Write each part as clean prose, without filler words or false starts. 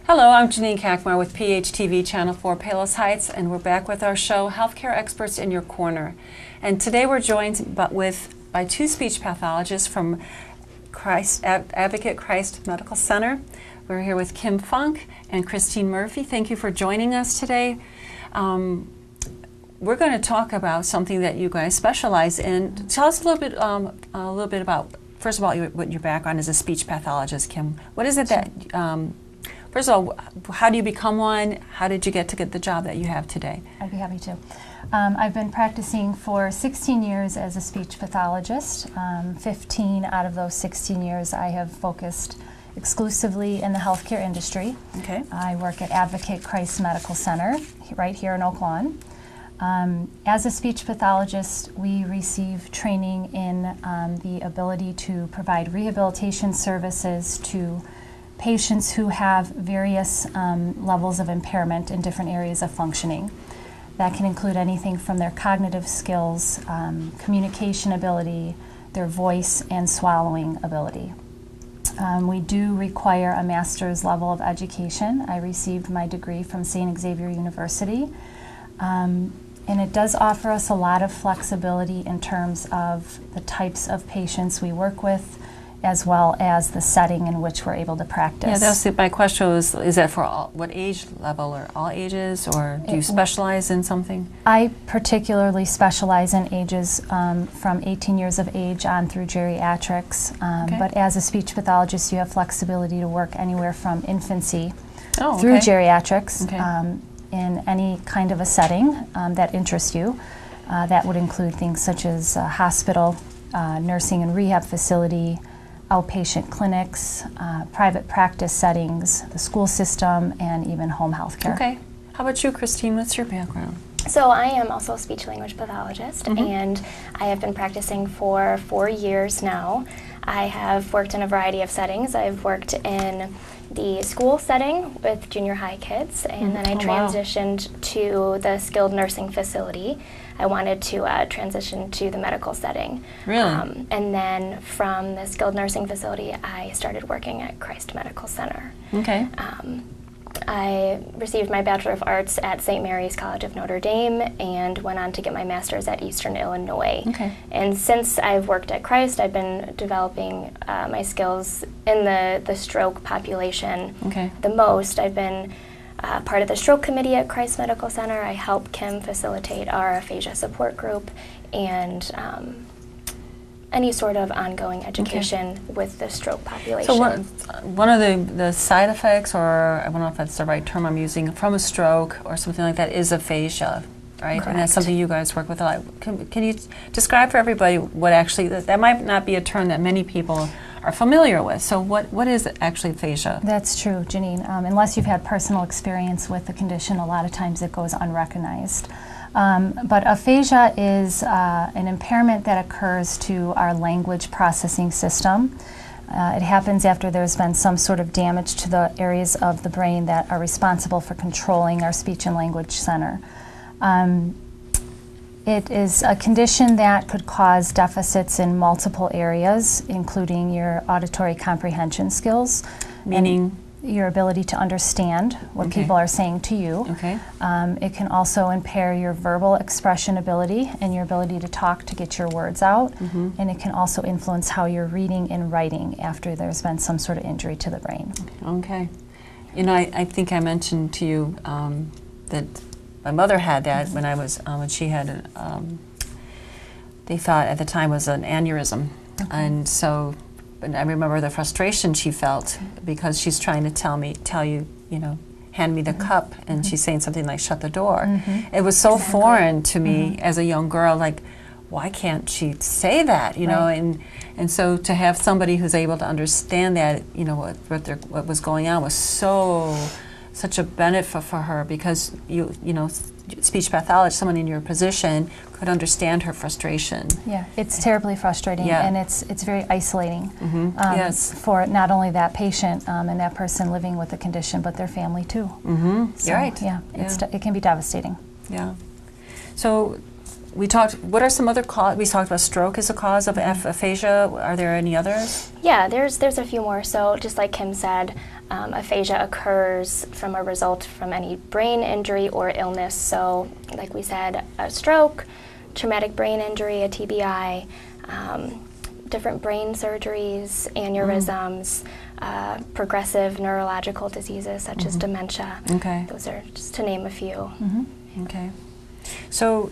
Hello, I'm Janine Kakmar with PHTV Channel 4 Palos Heights, and we're back with our show, Healthcare Experts in Your Corner. And today we're joined by two speech pathologists from Advocate Christ Medical Center. We're here with Kim Funk and Christine Murphy. Thank you for joining us today. We're going to talk about something that you guys specialize in. Tell us a little bit about, first of all, what your background as a speech pathologist, Kim. What is it that first of all, how do you become one? How did you get the job that you have today? I'd be happy to. I've been practicing for 16 years as a speech pathologist. 15 out of those 16 years I have focused exclusively in the healthcare industry. Okay. I work at Advocate Christ Medical Center right here in Oak Lawn. As a speech pathologist, we receive training in the ability to provide rehabilitation services to patients who have various levels of impairment in different areas of functioning. That can include anything from their cognitive skills, communication ability, their voice, and swallowing ability. We do require a master's level of education. I received my degree from St. Xavier University. And it does offer us a lot of flexibility in terms of the types of patients we work with, as well as the setting in which we're able to practice. Yeah, that's my question was, is that for what age level, or all ages, or do you specialize in something? I particularly specialize in ages from 18 years of age on through geriatrics, Okay. but as a speech pathologist you have flexibility to work anywhere from infancy Oh, through okay. geriatrics Okay. in any kind of a setting that interests you. That would include things such as hospital, nursing and rehab facility, outpatient clinics, private practice settings, the school system, and even home health care. Okay. How about you, Christine? What's your background? So I am also a speech-language pathologist, and I have been practicing for 4 years now. I have worked in a variety of settings. I've worked in the school setting with junior high kids, and then I transitioned to the skilled nursing facility. I wanted to transition to the medical setting. Really? And then from the skilled nursing facility, I started working at Christ Medical Center. Okay. I received my Bachelor of Arts at St. Mary's College of Notre Dame and went on to get my Master's at Eastern Illinois. Okay. And since I've worked at Christ, I've been developing my skills in the stroke population Okay. the most. I've been part of the stroke committee at Christ Medical Center. I help Kim facilitate our aphasia support group and any sort of ongoing education with the stroke population. So one of the side effects, or I don't know if that's the right term I'm using, from a stroke or something like that is aphasia, right? Correct. And that's something you guys work with a lot. Can you describe for everybody what actually, that might not be a term that many people are familiar with. So what is actually aphasia? That's true, Janine. Unless you've had personal experience with the condition, a lot of times it goes unrecognized. But aphasia is an impairment that occurs to our language processing system. It happens after there's been some sort of damage to the areas of the brain that are responsible for controlling our speech and language center. It is a condition that could cause deficits in multiple areas, including your auditory comprehension skills. Meaning? Your ability to understand what Okay. people are saying to you. Okay. It can also impair your verbal expression ability and your ability to talk to get your words out. And it can also influence how you're reading and writing after there's been some sort of injury to the brain. Okay. You know, I think I mentioned to you that my mother had that when I was, when she had, they thought at the time was an aneurysm. And so, and I remember the frustration she felt because she's trying to tell you, you know, hand me the cup, and she's saying something like, shut the door. It was so foreign to me as a young girl, like, why can't she say that, you know? And so to have somebody who's able to understand that, you know, what was going on was such a benefit for her, because you know, speech pathologist, someone in your position could understand her frustration. Yeah, it's terribly frustrating, Yeah. and it's very isolating Yes. for not only that patient and that person living with the condition, but their family too. So, You're right. Yeah, it can be devastating. Yeah. So we talked, what are some other causes? We talked about stroke as a cause of aphasia. Are there any others? Yeah, there's a few more. So just like Kim said, Aphasia occurs from a result from any brain injury or illness. So, like we said, a stroke, traumatic brain injury, a TBI, different brain surgeries, aneurysms, progressive neurological diseases such as dementia. Okay. Those are just to name a few. Okay. So,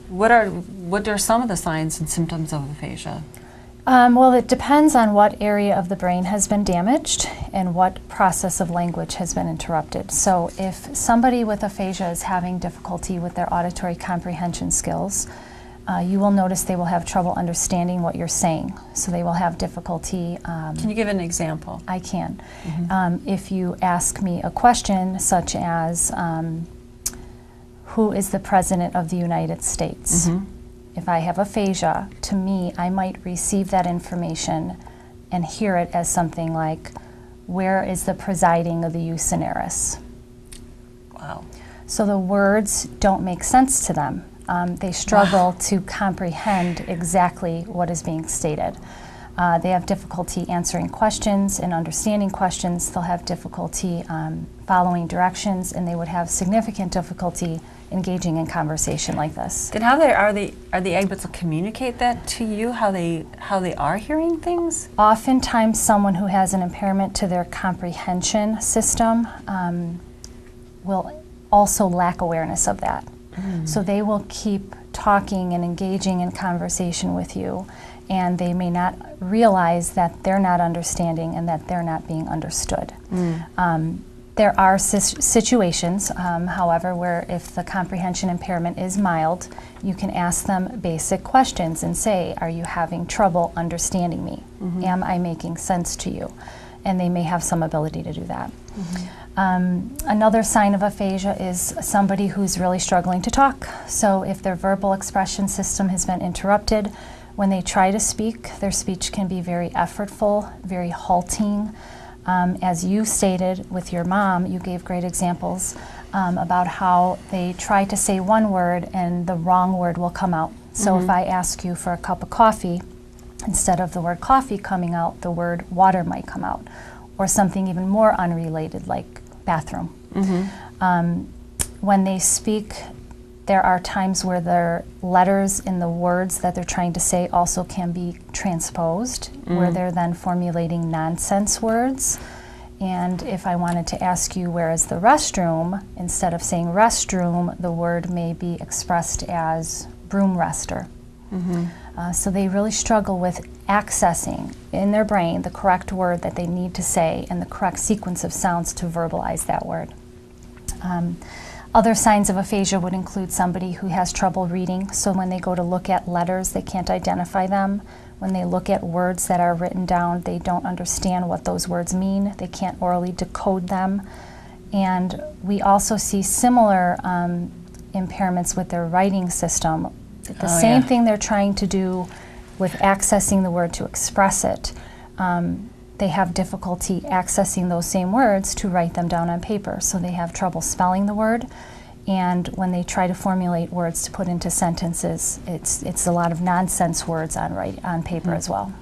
what are some of the signs and symptoms of aphasia? Well, it depends on what area of the brain has been damaged and what process of language has been interrupted. So if somebody with aphasia is having difficulty with their auditory comprehension skills, you will notice they will have trouble understanding what you're saying. So they will have difficulty. Can you give an example? I can. If you ask me a question such as, who is the President of the United States? If I have aphasia, to me, I might receive that information and hear it as something like, where is the presiding of the Jus Generis? Wow. So the words don't make sense to them. They struggle to comprehend exactly what is being stated. They have difficulty answering questions and understanding questions. They'll have difficulty following directions, and they would have significant difficulty engaging in conversation like this. Then how are they able to communicate that to you? How they are hearing things? Oftentimes, someone who has an impairment to their comprehension system will also lack awareness of that. So they will keep talking and engaging in conversation with you, and they may not realize that they're not understanding and that they're not being understood. There are situations, however, where if the comprehension impairment is mild, you can ask them basic questions and say, are you having trouble understanding me? Am I making sense to you? And they may have some ability to do that. Another sign of aphasia is somebody who's really struggling to talk. So if their verbal expression system has been interrupted, when they try to speak, their speech can be very effortful, very halting. As you stated with your mom, you gave great examples about how they try to say one word and the wrong word will come out. So if I ask you for a cup of coffee, instead of the word coffee coming out, the word water might come out, or something even more unrelated like bathroom. When they speak, there are times where their letters in the words that they're trying to say also can be transposed, where they're then formulating nonsense words. And if I wanted to ask you where is the restroom, instead of saying restroom, the word may be expressed as broom rester. So they really struggle with accessing in their brain the correct word that they need to say and the correct sequence of sounds to verbalize that word. Other signs of aphasia would include somebody who has trouble reading, so when they go to look at letters, they can't identify them. When they look at words that are written down, they don't understand what those words mean. They can't orally decode them. And we also see similar impairments with their writing system. The same thing they're trying to do with accessing the word to express it. They have difficulty accessing those same words to write them down on paper. So they have trouble spelling the word, and when they try to formulate words to put into sentences, it's a lot of nonsense words on paper as well.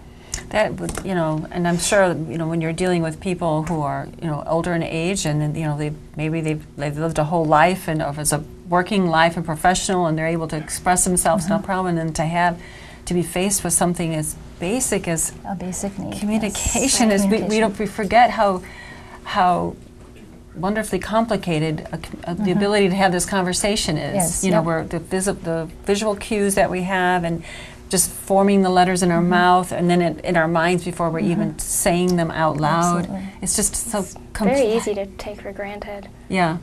That would, and I'm sure, when you're dealing with people who are, older in age, and they've lived a whole life, and if it's a working life and professional, and they're able to express themselves, no problem, and to be faced with something as basic as A basic need. communication yes. is. We forget how wonderfully complicated the ability to have this conversation is. Yes, Where the visual cues that we have, and just forming the letters in our mouth, and then in our minds before we're even saying them out loud. Absolutely. It's just so Very easy to take for granted. Yeah,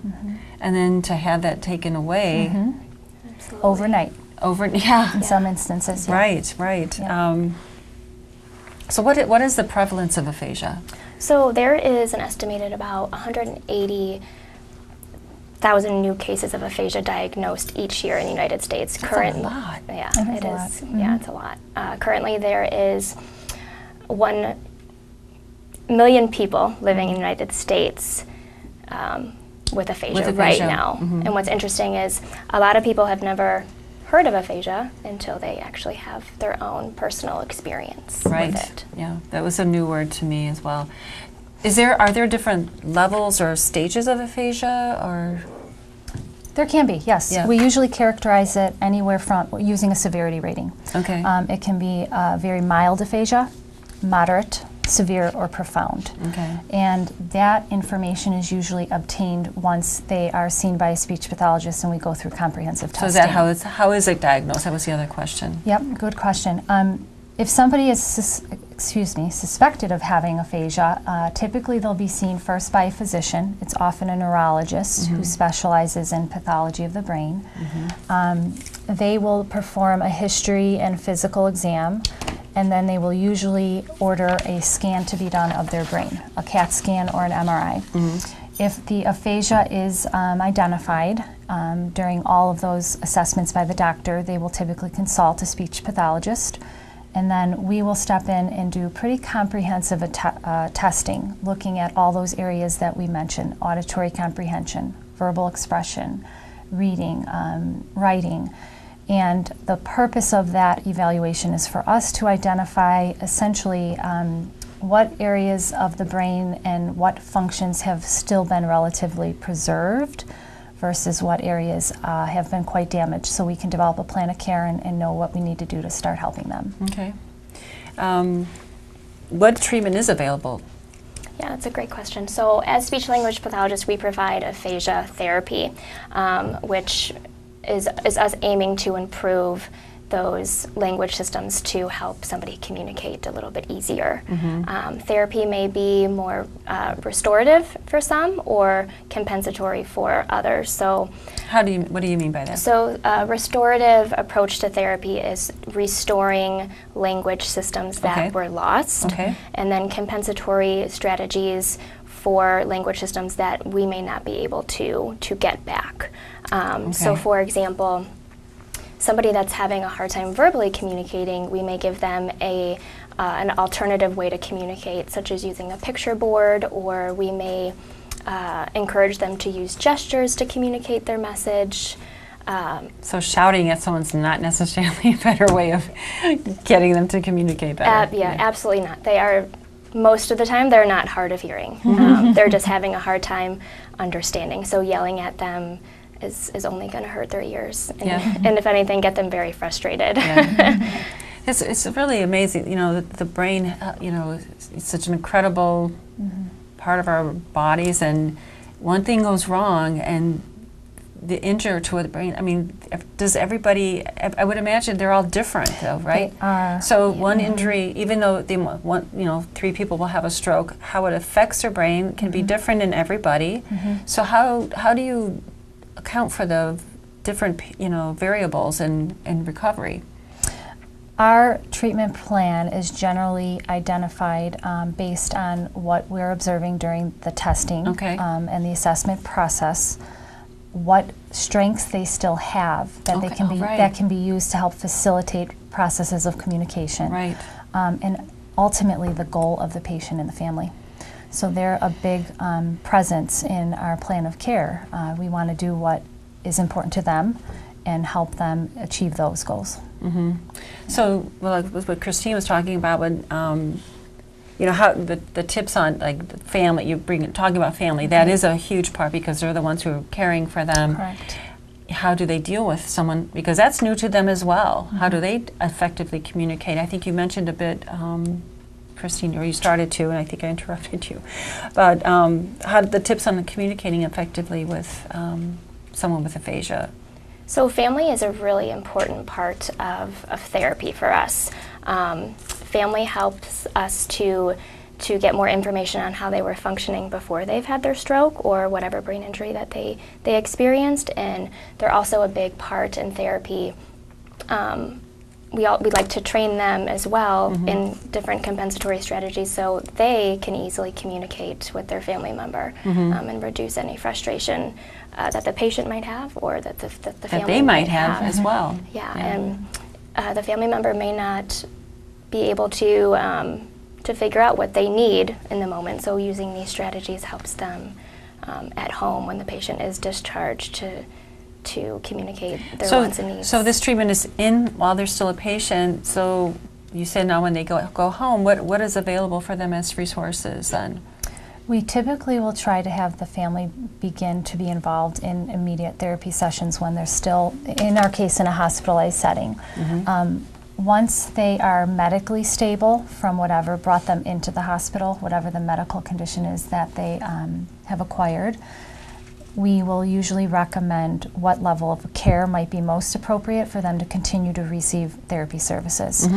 and then to have that taken away Absolutely. Overnight yeah. in some instances. Yeah. Right. Yeah. So what is the prevalence of aphasia? So there is an estimated about 180,000 new cases of aphasia diagnosed each year in the United States. That's a lot. Yeah, That is it a is. lot. Yeah, it's a lot. Currently, there is 1 million people living in the United States with aphasia right now. And what's interesting is a lot of people have never heard of aphasia until they actually have their own personal experience with it. Yeah, that was a new word to me as well. Are there different levels or stages of aphasia, or? There can be, yes. Yeah. We usually characterize it anywhere from using a severity rating. Okay. It can be very mild aphasia, moderate, severe, or profound. Okay. And that information is usually obtained once they are seen by a speech pathologist and we go through comprehensive testing. So is that how is it diagnosed? That was the other question. Yep, good question. If somebody is suspected of having aphasia, typically they'll be seen first by a physician. It's often a neurologist who specializes in pathology of the brain. They will perform a history and physical exam, and then they will usually order a scan to be done of their brain, a CAT scan or an MRI. If the aphasia is identified during all of those assessments by the doctor, they will typically consult a speech pathologist. And then we will step in and do pretty comprehensive testing, looking at all those areas that we mentioned: auditory comprehension, verbal expression, reading, writing. And the purpose of that evaluation is for us to identify essentially what areas of the brain and what functions have still been relatively preserved versus what areas have been quite damaged, so we can develop a plan of care and know what we need to do to start helping them. Okay. What treatment is available? Yeah, that's a great question. So as speech-language pathologists, we provide aphasia therapy, which is us aiming to improve those language systems to help somebody communicate a little bit easier. Therapy may be more restorative for some or compensatory for others. So What do you mean by that? So restorative approach to therapy is restoring language systems that were lost. And then compensatory strategies for language systems that we may not be able to get back. So for example, somebody that's having a hard time verbally communicating, we may give them an alternative way to communicate, such as using a picture board, or we may encourage them to use gestures to communicate their message. So shouting at someone's not necessarily a better way of getting them to communicate better. Yeah, absolutely not. They are, most of the time, they're not hard of hearing. They're just having a hard time understanding. So yelling at them is only going to hurt their ears, and if anything, get them very frustrated. It's really amazing. You know, the brain. You know, it's such an incredible part of our bodies, and one thing goes wrong, and the injury to the brain. I mean, does everybody? I would imagine they're all different, though, right? They are. So one injury, even though three people will have a stroke, how it affects their brain can be different in everybody. So how do you account for the different variables in recovery? Our treatment plan is generally identified based on what we're observing during the testing and the assessment process, what strengths they still have that they can that can be used to help facilitate processes of communication, and ultimately the goal of the patient and the family. So they're a big presence in our plan of care. We want to do what is important to them and help them achieve those goals. So, well, like what Christine was talking about, when how the tips on like the family, talking about family, that is a huge part because they're the ones who are caring for them. Correct. How do they deal with someone, because that's new to them as well. How do they effectively communicate? I think you mentioned a bit, Christine, or you started to, and I think I interrupted you. But how the tips on communicating effectively with someone with aphasia? So family is a really important part of therapy for us. Family helps us to get more information on how they were functioning before they've had their stroke or whatever brain injury that they experienced, and they're also a big part in therapy. We like to train them as well in different compensatory strategies so they can easily communicate with their family member and reduce any frustration that the patient might have or that the family they might have as well. And the family member may not be able to figure out what they need in the moment. So using these strategies helps them at home when the patient is discharged to communicate their wants and needs. So this treatment is in while they're still a patient. So you said now when they go home, what is available for them as resources then? We typically will try to have the family begin to be involved in immediate therapy sessions when they're still, in our case, in a hospitalized setting. Once they are medically stable from whatever brought them into the hospital, whatever the medical condition is that they have acquired, we will usually recommend what level of care might be most appropriate for them to continue to receive therapy services.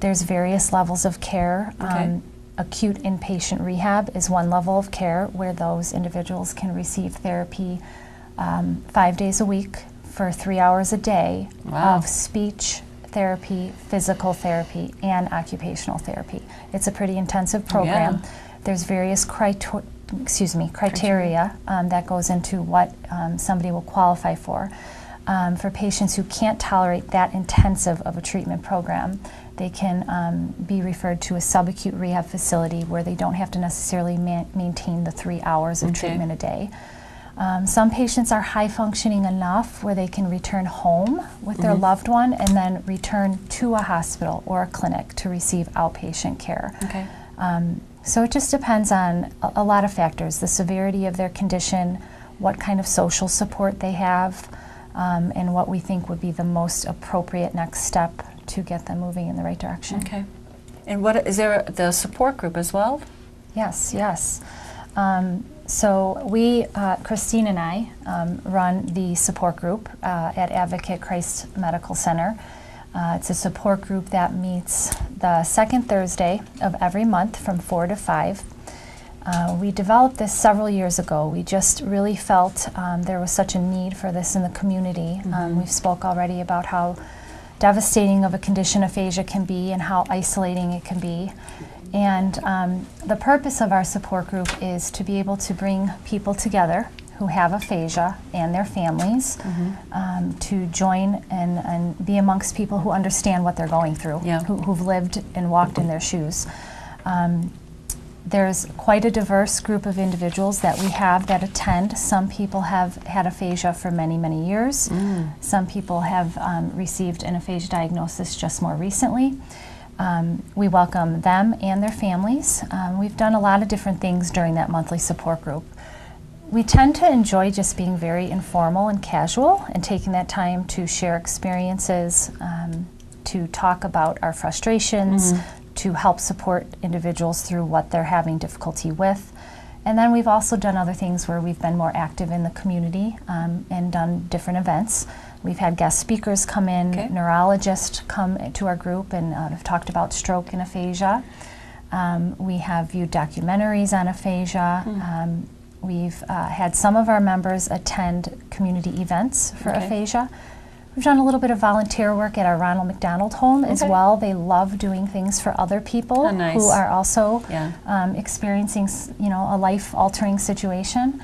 There's various levels of care. Okay. Acute inpatient rehab is one level of care where those individuals can receive therapy 5 days a week for 3 hours a day Wow. of speech therapy, physical therapy, and occupational therapy. It's a pretty intensive program. Yeah. There's various criteria that goes into what somebody will qualify for. For patients who can't tolerate that intensive of a treatment program, they can be referred to a subacute rehab facility where they don't have to necessarily maintain the 3 hours of Okay. treatment a day. Some patients are high functioning enough where they can return home with their loved one and then return to a hospital or a clinic to receive outpatient care. Okay. So it just depends on a lot of factors, the severity of their condition, what kind of social support they have, and what we think would be the most appropriate next step to get them moving in the right direction. Okay. And what is there the support group as well? Yes, yes. So we, Christine and I, run the support group at Advocate Christ Medical Center. It's a support group that meets the second Thursday of every month from 4 to 5. We developed this several years ago. We just really felt there was such a need for this in the community. We've spoke already about how devastating of a condition aphasia can be and how isolating it can be. And the purpose of our support group is to be able to bring people together who have aphasia and their families to join and be amongst people who understand what they're going through, Yeah. who've lived and walked in their shoes. There's quite a diverse group of individuals that we have that attend. Some people have had aphasia for many, many years. Some people have received an aphasia diagnosis just more recently. We welcome them and their families. We've done a lot of different things during that monthly support group. We tend to enjoy just being very informal and casual and taking that time to share experiences, to talk about our frustrations, to help support individuals through what they're having difficulty with. And then we've also done other things where we've been more active in the community and done different events. We've had guest speakers come in, Okay. neurologists come to our group and have talked about stroke and aphasia. We have viewed documentaries on aphasia. We've had some of our members attend community events for Okay. aphasia. We've done a little bit of volunteer work at our Ronald McDonald Home as Okay. well. They love doing things for other people Oh, nice. who are also Yeah. experiencing, a life-altering situation.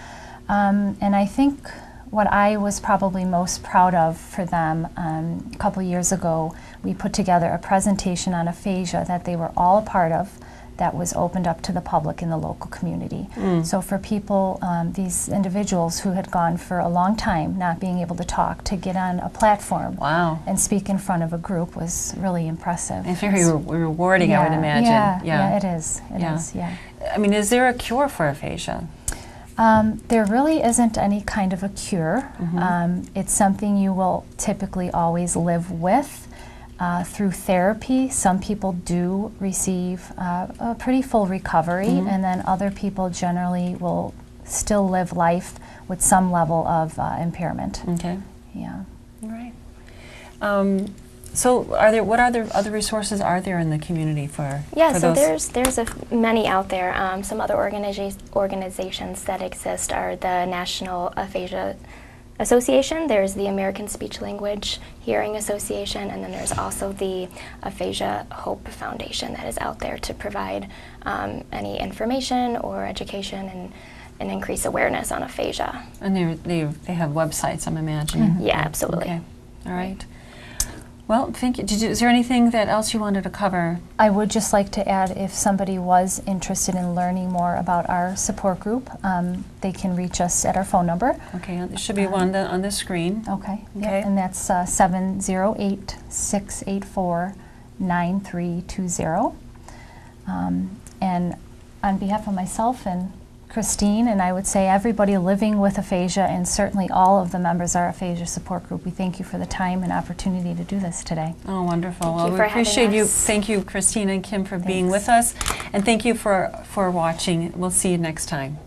And I think what I was probably most proud of for them, a couple years ago, we put together a presentation on aphasia that they were all a part of that was opened up to the public in the local community. So for people, these individuals who had gone for a long time not being able to talk, to get on a platform Wow. and speak in front of a group was really impressive. And very rewarding, I would imagine. Yeah, it is. It Yeah. is, yeah. I mean, is there a cure for aphasia? There really isn't any kind of a cure. It's something you will typically always live with. Through therapy, some people do receive a pretty full recovery, and then other people generally will still live life with some level of impairment. Okay. Yeah. All right. So, what other resources are there in the community for? Yeah, for so those? there's many out there. Some other organizations that exist are the National Aphasia Association. There's the American Speech Language Hearing Association, and then there's also the Aphasia Hope Foundation that is out there to provide any information or education and increase awareness on aphasia. And they have websites, I'm imagining. Yeah, absolutely. Okay. All right. Well, thank you. Is there anything that else you wanted to cover? I would just like to add, if somebody was interested in learning more about our support group, they can reach us at our phone number. Okay, there should be one on the screen. Okay. Okay. Yep, and that's 708-684-9320. And on behalf of myself and Christine, and I would say everybody living with aphasia, and certainly all of the members of our aphasia support group. We thank you for the time and opportunity to do this today. Oh, wonderful. Thank Well, you we for having appreciate you. us. Thank you, Christine and Kim, for being Thanks. with us. And thank you for watching. We'll see you next time.